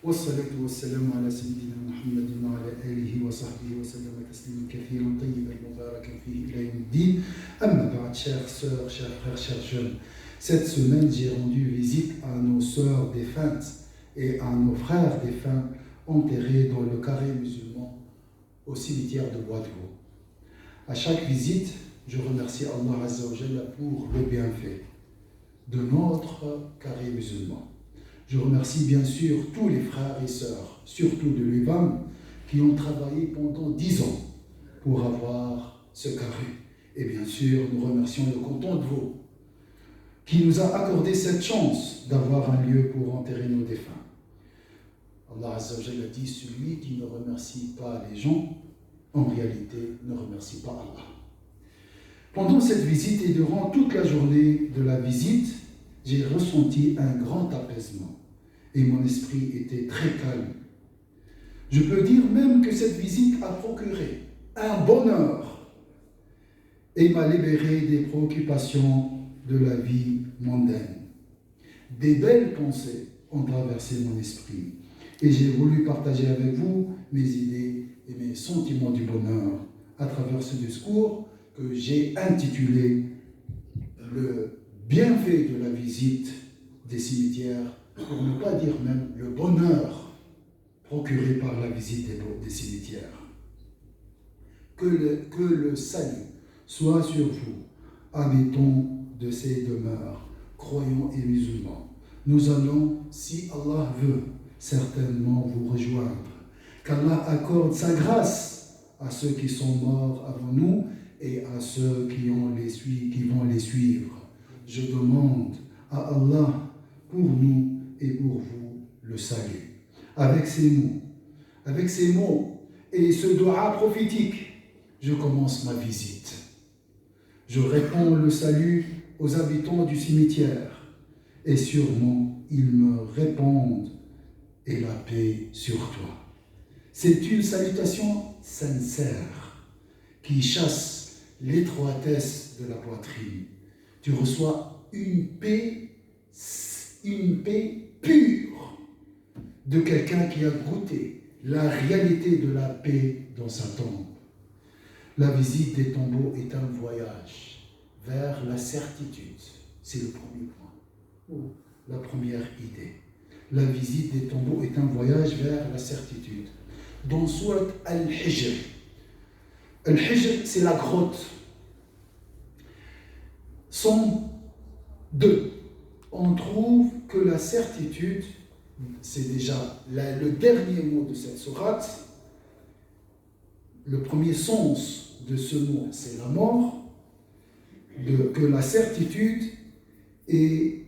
والصلاة والسلام على سيدنا محمد وعلى آله وصحبه وسلم تسليما كثيرا طيبا مباركا فيه إلى يوم الدين. أما بعد, chères sœurs, chers frères, chers jeunes, cette semaine j'ai rendu visite à nos sœurs défuntes et à nos frères défunts enterrés dans le carré musulman au cimetière de Bois-de-Vaux. À chaque visite, je remercie Allah Azza wa Jalla pour le bienfait de notre carré musulman. Je remercie bien sûr tous les frères et sœurs, surtout de l'UVAM, qui ont travaillé pendant 10 ans pour avoir ce carré. Et bien sûr, nous remercions le canton de Vaud, qui nous a accordé cette chance d'avoir un lieu pour enterrer nos défunts. Allah Azza wa Jalla dit, celui qui ne remercie pas les gens, en réalité, ne remercie pas Allah. Pendant cette visite et durant toute la journée de la visite, j'ai ressenti un grand apaisement et mon esprit était très calme. Je peux dire même que cette visite a procuré un bonheur et m'a libéré des préoccupations de la vie mondaine. Des belles pensées ont traversé mon esprit et j'ai voulu partager avec vous mes idées et mes sentiments du bonheur à travers ce discours que j'ai intitulé « Le bienfait de la visite des cimetières », pour ne pas dire même le bonheur procuré par la visite des cimetières. Que le salut soit sur vous, habitants de ces demeures, croyants et musulmans. Nous allons, si Allah veut, certainement vous rejoindre. Qu'Allah accorde sa grâce à ceux qui sont morts avant nous et à ceux qui vont les suivre. Je demande à Allah pour nous et pour vous le salut. Avec ces mots et ce doua prophétique, je commence ma visite. Je réponds le salut aux habitants du cimetière et sûrement ils me répondent et la paix sur toi. C'est une salutation sincère qui chasse l'étroitesse de la poitrine. Tu reçois une paix pure de quelqu'un qui a goûté la réalité de la paix dans sa tombe. La visite des tombeaux est un voyage vers la certitude. C'est le premier point, la première idée. La visite des tombeaux est un voyage vers la certitude. Dans Surat Al-Hijr, Al-Hijr, c'est la grotte. Somme 2, on trouve que la certitude, c'est déjà le dernier mot de cette sourate. Le premier sens de ce mot, c'est la mort, que la certitude est...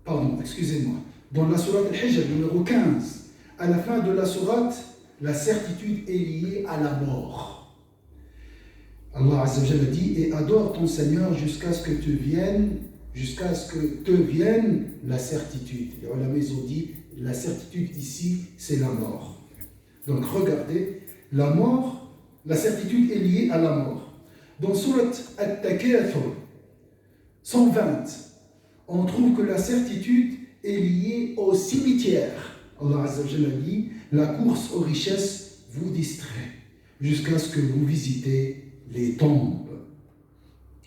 Dans la sourate Al-Hijr, numéro 15, à la fin de la sourate, la certitude est liée à la mort. Allah Azza wa Jalla dit, et adore ton Seigneur jusqu'à ce que te vienne la certitude. Les ulama ont dit, la certitude ici, c'est la mort. Donc regardez, la mort, la certitude est liée à la mort. Dans Surat At-Takathur 120, on trouve que la certitude est liée au cimetière. Allah Azza wa Jalla dit, la course aux richesses vous distrait jusqu'à ce que vous visitez les tombes.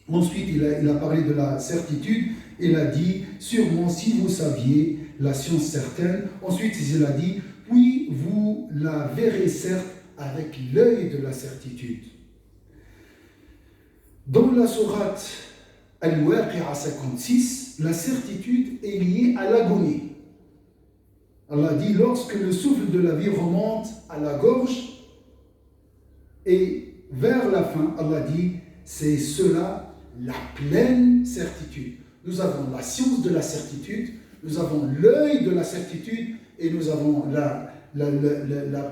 Ensuite, il a parlé de la certitude. Il a dit, sûrement si vous saviez la science certaine. Ensuite, il a dit, puis vous la verrez certes avec l'œil de la certitude. Dans la sourate Al-Waqi'a 56, la certitude est liée à l'agonie. Allah dit, lorsque le souffle de la vie remonte à la gorge et vers la fin, Allah dit, c'est cela la pleine certitude. Nous avons la science de la certitude, nous avons l'œil de la certitude et nous avons la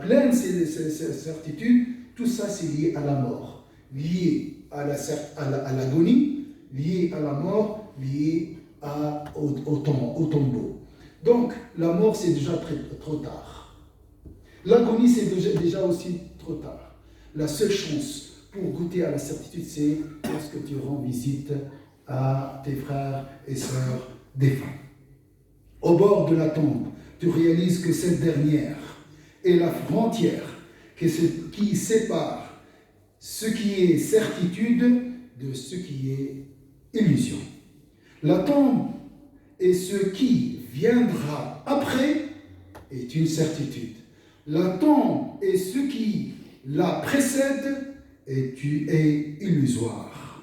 pleine certitude. Tout ça, c'est lié à la mort, lié à l'agonie, lié à la mort, lié au tombeau. Donc, la mort, c'est déjà trop tard. L'agonie, c'est déjà aussi trop tard. La seule chance pour goûter à la certitude, c'est lorsque tu rends visite à tes frères et sœurs défunts. Au bord de la tombe, tu réalises que cette dernière est la frontière qui sépare ce qui est certitude de ce qui est illusion. La tombe et ce qui viendra après est une certitude. La tombe et ce qui la précède est illusoire.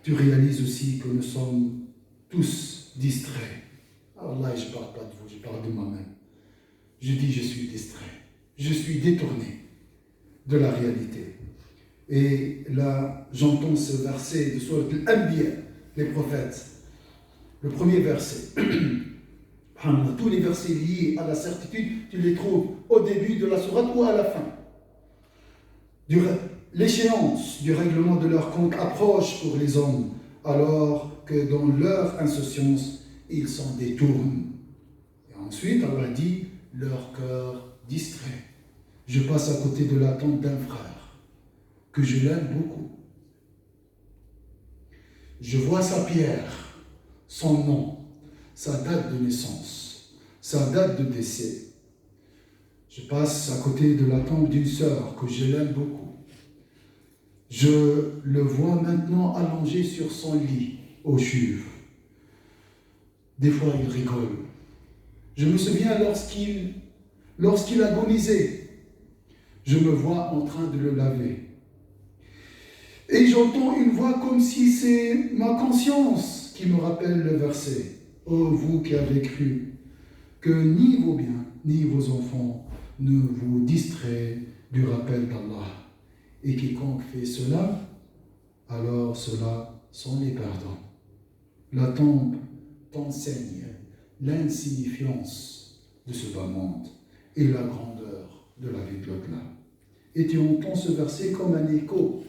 Tu réalises aussi que nous sommes tous distraits. Alors là, je ne parle pas de vous, je parle de moi-même. Je dis, je suis distrait. Je suis détourné de la réalité. Et là, j'entends ce verset de Sourate Al-Anbiya, les prophètes. Le premier verset. Tous les versets liés à la certitude, tu les trouves au début de la sourate ou à la fin. L'échéance du règlement de leur compte approche pour les hommes, alors que dans leur insouciance, ils s'en détournent. Et ensuite, Allah dit, leur cœur distrait. Je passe à côté de l'attente d'un frère, que je l'aime beaucoup. Je vois sa pierre, son nom, sa date de naissance, sa date de décès. Je passe à côté de la tombe d'une sœur que je l'aime beaucoup. Je le vois maintenant allongé sur son lit au chuve. Des fois, il rigole. Je me souviens lorsqu'il agonisait, je me vois en train de le laver. Et j'entends une voix comme si c'est ma conscience qui me rappelle le verset. Ô vous qui avez cru, que ni vos biens, ni vos enfants ne vous distraient du rappel d'Allah. Et quiconque fait cela, alors ceux-là sont les perdants. La tombe t'enseigne l'insignifiance de ce bas monde et la grandeur de la vie de l'au-delà. Et tu entends ce verset comme un écho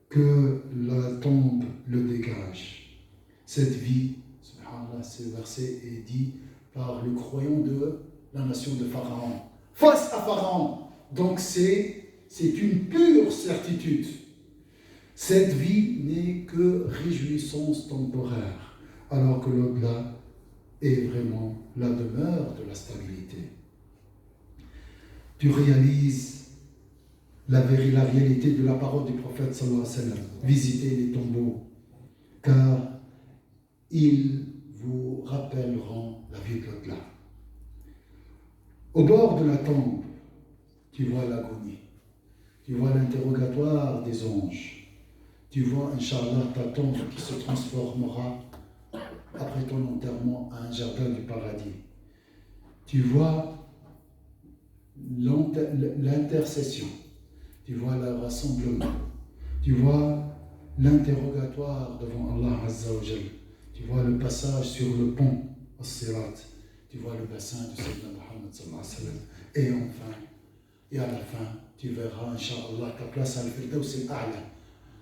que la tombe le dégage. Cette vie, subhanallah, ce verset est dit par le croyant de la nation de Pharaon. Face à Pharaon, donc c'est une pure certitude. Cette vie n'est que réjouissance temporaire, alors que l'au-delà est vraiment la demeure de la stabilité. Tu réalises la réalité de la parole du prophète sallallahu alayhi wa sallam. Visitez les tombeaux, car ils vous rappelleront la vie de l'au-delà. Au bord de la tombe, tu vois l'agonie. Tu vois l'interrogatoire des anges. Tu vois, Inch'Allah, ta tombe qui se transformera après ton enterrement à un jardin du paradis. Tu vois l'intercession. Tu vois le rassemblement. Tu vois l'interrogatoire devant Allah Azza wa Jal. Tu vois le passage sur le pont, As-Sirat. Tu vois le bassin de Sayyidina Muhammad sallallahu alayhi wa sallam. Et enfin, et à la fin, tu verras, Inch'Allah, ta place à al-Firdaus al-A'la,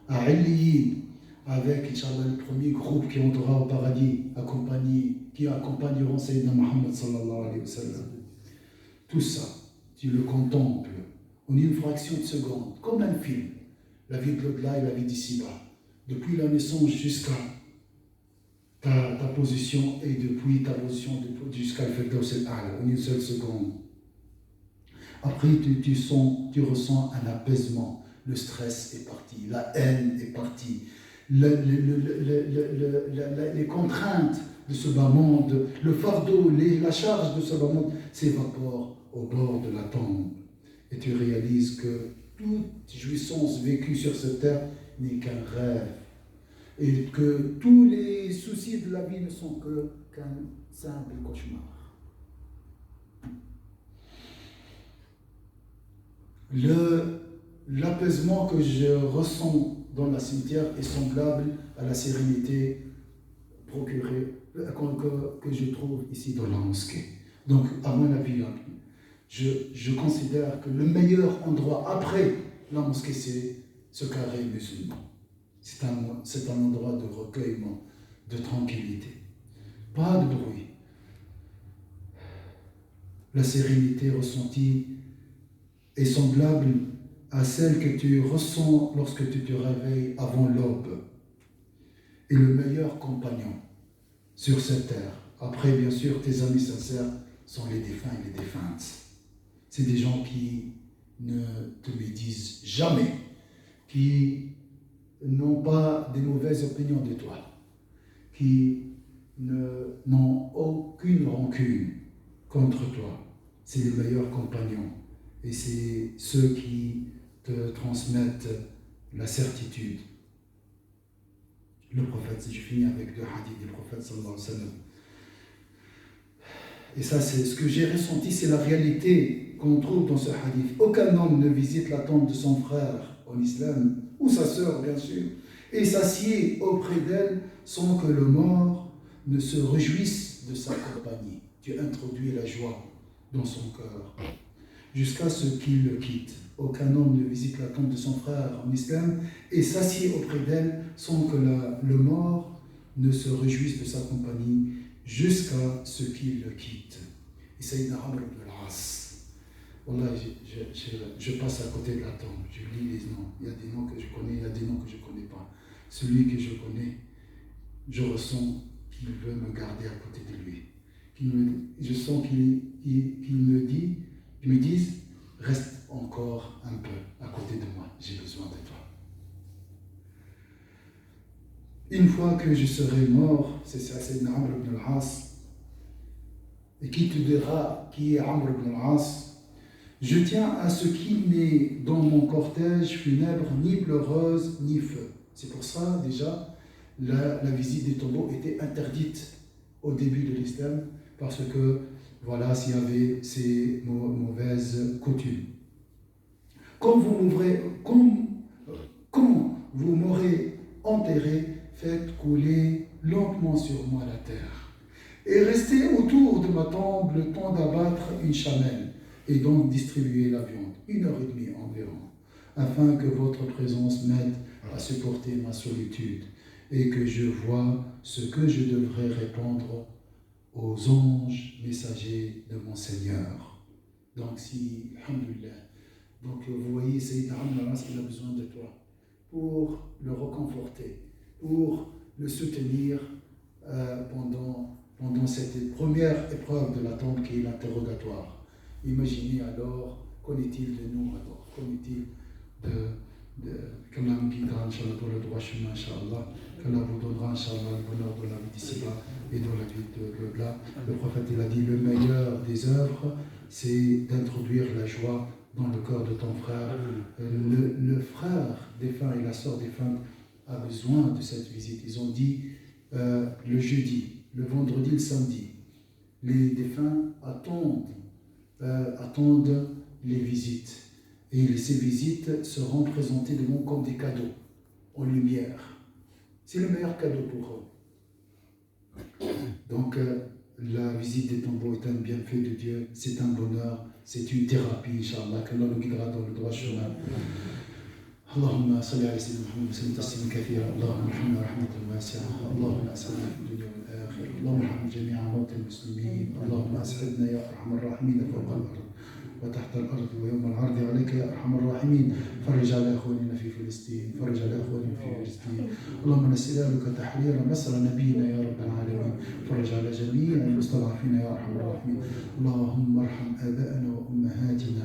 à Illiyin, avec, Inch'Allah, le premier groupe qui entrera au paradis, qui accompagneront Sayyidina Muhammad sallallahu alayhi wa sallam. Tout ça, tu le contemples en une fraction de seconde, comme un film. La vie de l'au-delà et la vie d'ici-bas. Depuis la naissance jusqu'à ta position et depuis ta position jusqu'à al-Firdaus al-A'la, en une seule seconde. Après, tu ressens un apaisement. Le stress est parti, la haine est partie, les contraintes de ce bas monde, le fardeau, la charge de ce bas monde s'évapore au bord de la tombe. Et tu réalises que toute jouissance vécue sur cette terre n'est qu'un rêve. Et que tous les soucis de la vie ne sont qu'un simple cauchemar. L'apaisement que je ressens dans la cimetière est semblable à la sérénité procurée que je trouve ici dans la mosquée. Donc, à mon avis, je considère que le meilleur endroit après la mosquée, c'est ce carré musulman. C'est un endroit de recueillement, de tranquillité. Pas de bruit. La sérénité ressentie est semblable à celle que tu ressens lorsque tu te réveilles avant l'aube. Et le meilleur compagnon sur cette terre, Après, bien sûr, tes amis sincères sont les défunts et les défuntes. C'est des gens qui ne te médisent jamais, qui n'ont pas des mauvaises opinions de toi, qui n'ont aucune rancune contre toi. C'est les meilleurs compagnons et c'est ceux qui te transmettent la certitude. Le prophète, je finis avec deux hadiths du prophète sallallahu alayhi wa sallam. Et ça, c'est ce que j'ai ressenti, c'est la réalité qu'on trouve dans ce hadith. Aucun homme ne visite la tombe de son frère en islam, ou sa sœur bien sûr, et s'assied auprès d'elle sans que le mort ne se réjouisse de sa compagnie. Tu introduis la joie dans son cœur, jusqu'à ce qu'il le quitte. Aucun homme ne visite la tombe de son frère en islam et s'assied auprès d'elle sans que le mort ne se réjouisse de sa compagnie, jusqu'à ce qu'il le quitte. Et Sayyidina Amr ibn al-As. Wallah, je passe à côté de la tombe, je lis les noms. Il y a des noms que je connais, il y a des noms que je ne connais pas. Celui que je connais, je ressens qu'il veut me garder à côté de lui. Je sens qu'il me dise, reste encore un peu à côté de moi, j'ai besoin de toi. Une fois que je serai mort, c'est ça, c'est Amr ibn al-As, et qui te dira qui est Amr ibn al-As, je tiens à ce qu'il n'ait dans mon cortège funèbre ni pleureuse ni feu. C'est pour ça, déjà, la visite des tombeaux était interdite au début de l'islam, parce que, voilà, s'il y avait ces mauvaises coutumes. Quand vous m'aurez enterré, faites couler lentement sur moi la terre, et restez autour de ma tombe le temps d'abattre une chamelle, et donc distribuer la viande, 1h30 environ, afin que votre présence m'aide à supporter ma solitude, et que je vois ce que je devrais répondre aux anges messagers de mon Seigneur. Donc si, alhamdoulilah, donc vous voyez, Sayyidina Amr il a besoin de toi pour le reconforter, pour le soutenir pendant cette première épreuve de la tombe qui est l'interrogatoire. Imaginez alors, qu'en est-il de nous alors? Qu'en est-il qu'Allah nous guidera, Inch'Allah, pour le droit chemin, Inch'Allah, qu'Allah vous donnera, Inch'Allah, le bonheur de la vie d'ici-bas et de la vie de l'au-delà. Le prophète, il a dit, le meilleur des œuvres, c'est d'introduire la joie dans le cœur de ton frère. Le frère défunt et la sœur défunte a besoin de cette visite. Ils ont dit le jeudi, le vendredi, le samedi. Les défunts attendent les visites. Et ces visites seront présentées devant comme des cadeaux, en lumière. C'est le meilleur cadeau pour eux. Donc, la visite des tombeaux est un bienfait de Dieu, c'est un bonheur, c'est une thérapie, Inch'Allah, qu'Allah nous guidera dans le droit chemin. اللهم صل على سيدنا محمد وسلم تسليما كثيرا. اللهم ارحمنا رحمة واسعة. اللهم اسعدنا في الدنيا والآخرة. اللهم ارحم جميع موتى المسلمين. اللهم اسعدنا يا أرحم الراحمين فوق الأرض وتحت الأرض ويوم العرض عليك يا أرحم الراحمين. فرج على أخواننا في فلسطين، فرج على أخواننا في فلسطين. اللهم نسألك تحرير مصر نبينا يا رب العالمين. فرج على جميع المستضعفين يا أرحم الراحمين. اللهم ارحم آباءنا وأمهاتنا.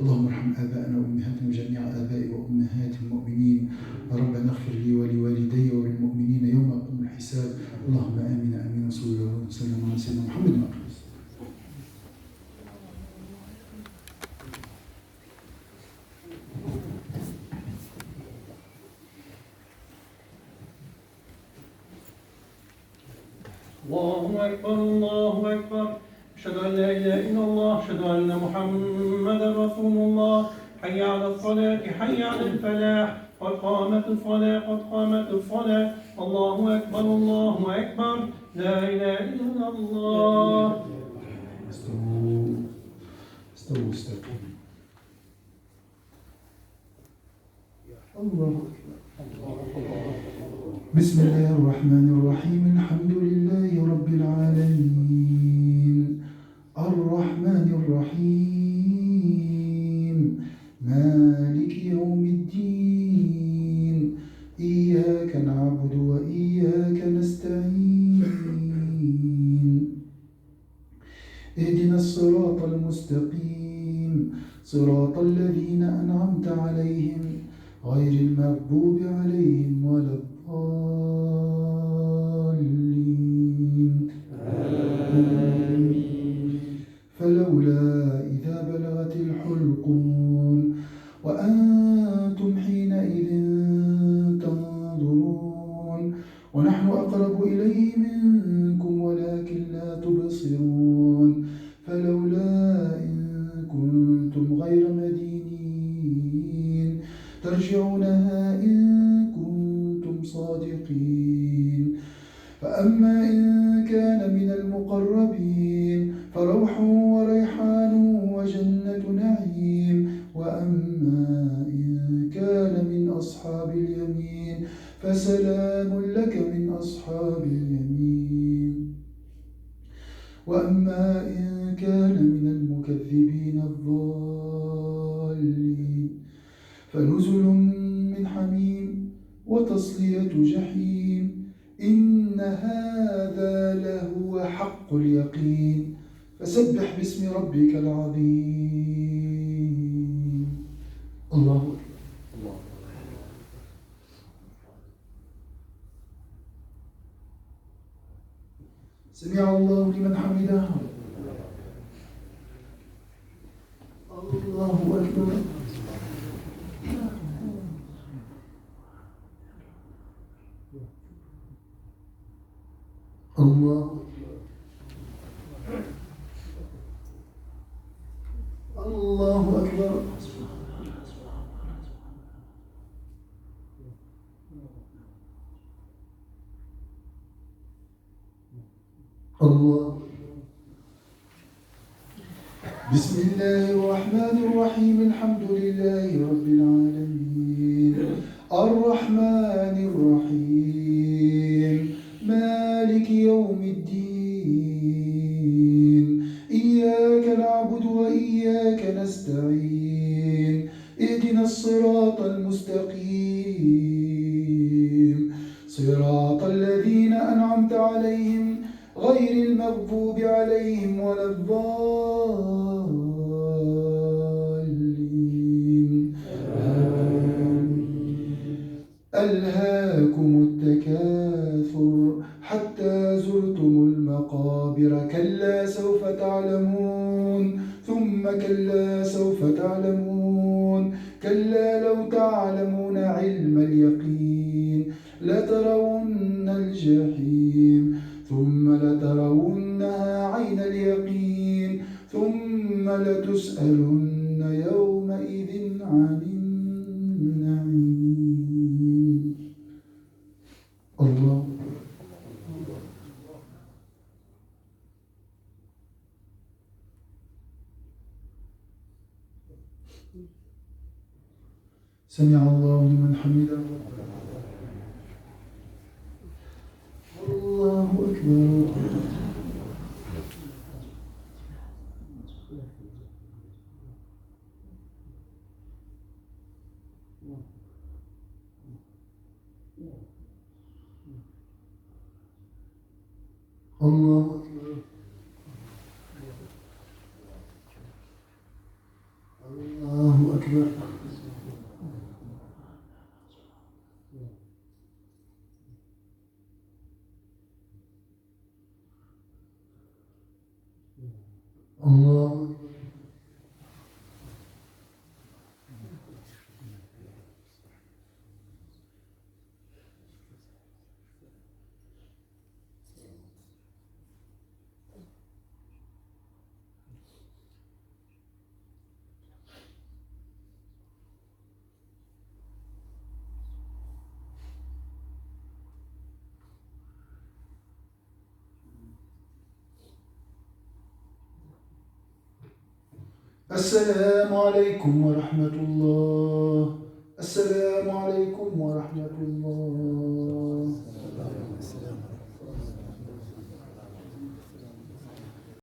اللهم ارحم آباءنا وأمهاتنا وجميع آباء وأمهات المؤمنين. ربنا اغفر لي ولوالدي وللمؤمنين يوم يقوم الحساب. اللهم آمين آمين وصلى الله وسلم على سيدنا محمد وعلى آله. الله أكبر الله أكبر أشهد أن لا إله إلا الله أشهد أن محمدا رسول الله حي على الصلاة حي على الفلاح قد قامت الصلاة قد قامت الصلاة الله أكبر الله أكبر لا إله إلا الله استووا الله أكبر. بسم الله الرحمن الرحيم الحمد لله رب العالمين الرحمن الرحيم مالك يوم الدين إياك نعبد وإياك نستعين اهدنا الصراط المستقيم صراط الذين أنعمت عليهم غير المغضوب عليهم ولا الضالين آمين. فلولا إذا بلغت الحلقوم وأنتم حينئذ تنظرون ونحن أقرب إليه منكم ولكن لا تبصرون فلولا إن كنتم غير مدينين ترجعونها إن كنتم صادقين فأما إن كان من المقربين فروح وريحان وجنة نعيم وأما إن كان من أصحاب اليمين فسلام لك من أصحاب اليمين وأما إن كان من المكذبين الضالين فنزل من حميم وتصلية جحيم إن هذا لهو حق اليقين فسبح باسم ربك العظيم. الله أكبر. سمع الله لمن حمده. الله أكبر. الله الله أكبر. الله. بسم الله الرحمن الرحيم الحمد لله رب العالمين الرحمن الرحيم مالك يوم الدين إياك نعبد وإياك نستعين اهدنا الصراط المستقيم صراط الذين أنعمت عليهم غير المغضوب عليهم ولا الضالين ألهاكم التكاثر حتى زرتم المقابر كلا سوف تعلمون ثم كلا سوف تعلمون كلا لو تعلمون علم اليقين لترون الجحيم ثم لترونها عين اليقين ثم لتسألن يومئذ عن النعيم. الله. سمع الله لمن حمده. الله أكبر. الله أكبر. الله أكبر. الله. السلام عليكم ورحمة الله. السلام عليكم ورحمة الله.